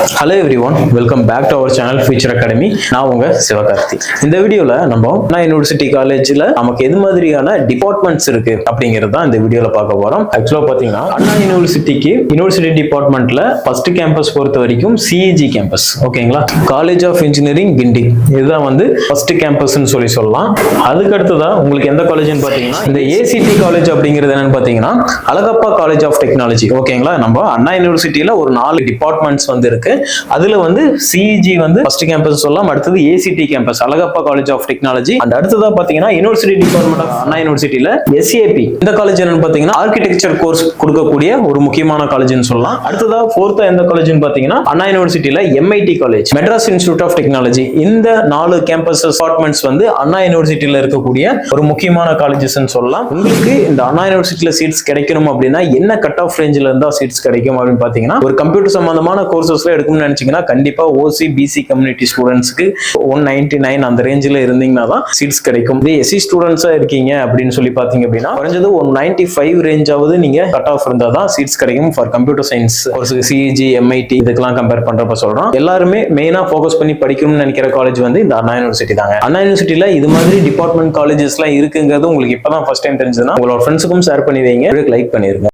Hello everyone, welcome back to our channel future academy. நான் உங்க சிவகார்த்தி. இந்த வீடியோல நம்ம அண்ணா யூனிவர்சிட்டி காலேஜ்ல நமக்கு எது மாதிரியான டிபார்ட்மெண்ட்ஸ் இருக்கு அப்படிங்கிறது தான் இந்த வீடியோல பார்க்க போறோம். ஆக்சுவலா பாத்தீங்கன்னா அண்ணா யூனிவர்சிட்டிக்கு யூனிவர்சிட்டி டிபார்ட்மெண்ட்ல ஃபர்ஸ்ட் கேம்பஸ் பொறுத்த வரைக்கும் சிஇஜி கேம்பஸ், ஓகேங்களா? காலேஜ் ஆஃப் இன்ஜினியரிங் கிண்டி, இதுதான் வந்து ஃபர்ஸ்ட் கேம்பஸ்ன்னு சொல்லலாம். அதுக்கு அடுத்ததா உங்களுக்கு எந்த காலேஜ்னு பாத்தீங்கன்னா இந்த ஏசிடி காலேஜ் அப்படிங்கிறது என்னன்னு பாத்தீங்கன்னா அழகப்பா காலேஜ் ஆஃப் டெக்னாலஜி, ஓகேங்களா? நம்ம அண்ணா யூனிவர்சிட்டியில ஒரு 4 டிபார்ட்மெண்ட்ஸ் வந்து இருக்கு. அதுல வந்து சிஇஜி வந்து ஃபர்ஸ்ட் கேம்பஸ் சொல்லலாம். அடுத்தது ACT campus Alagappa college of technology. And அடுத்ததா பாத்தீங்கன்னா யூனிவர்சிட்டி டிபார்ட்மெண்ட் ஆஃப் அண்ணா யூனிவர்சிட்டியில எஸ்ஏபி, இந்த காலேஜ் என்னன்னு பாத்தீங்கன்னா ஆர்கிடெக்சர் கோர்ஸ் கொடுக்கக்கூடிய ஒரு முக்கியமான காலேஜ்னு சொல்லலாம். அடுத்ததா ஃபோர்த்தா எந்த காலேஜ்னு பாத்தீங்கன்னா அண்ணா யூனிவர்சிட்டியில MIT college, Madras institute of technology. இந்த 4 கேம்பஸ் டிபார்ட்மெண்ட்ஸ் வந்து அண்ணா யூனிவர்சிட்டியில இருக்கக்கூடிய ஒரு முக்கியமான காலேஜஸ் சொல்லலாம். உங்களுக்கு இந்த அண்ணா யூனிவர்சிட்டியில சீட்ஸ் கிடைக்கணும் அப்படின்னா என்ன கட் ஆஃப் ரேஞ்சில இருந்தா சீட்ஸ் கிடைக்கும் அப்படின்னு பாத்தீங்கன்னா ஒரு கம்ப்யூட்டர் சம்பந்தமான கோர்சஸ்ல எடுக்கணும்னு நினைச்சீங்கன்னா கண்டிப்பா ஓசி பிசி கம்யூனிட்டி ஸ்டூடெண்ட்ஸ்க்கு 199 அந்த ரேஞ்சில் இருந்தீங்கன்னா தான் சீட்ஸ் கிடைக்கும். இதே எஸ்சி ஸ்டூடெண்ட்ஸா இருக்கீங்க அப்படின்னு சொல்லி பாத்தீங்க அப்படின்னா குறைஞ்சது 195 ரேஞ்சாவது நீங்க கட் ஆஃப் இருந்தா தான் சீட்ஸ் கிடைக்கும் ஃபார் கம்ப்யூட்டர் சயின்ஸ் ஒரு சிஇஜி எம்ஐடி இதுக்கெல்லாம் கம்பேர் பண்றப்ப சொல்றோம். எல்லாருமே மெயினா ஃபோக்கஸ் பண்ணி படிக்கணும்னு நினைக்கிற காலேஜ் வந்து இந்த அண்ணா யூனிவர்சிட்டி தாங்க. அண்ணா யூனிவர்சிட்டியில இது மாதிரி டிபார்ட்மெண்ட் காலேஜஸ் எல்லாம் இருக்குங்கிறது உங்களுக்கு இப்பதான் ஃபர்ஸ்ட் டைம் தெரிஞ்சதுன்னா உங்களோட ஃப்ரெண்ட்ஸுக்கும் ஷேர் பண்ணி வைங்க, லைக் பண்ணிருங்க.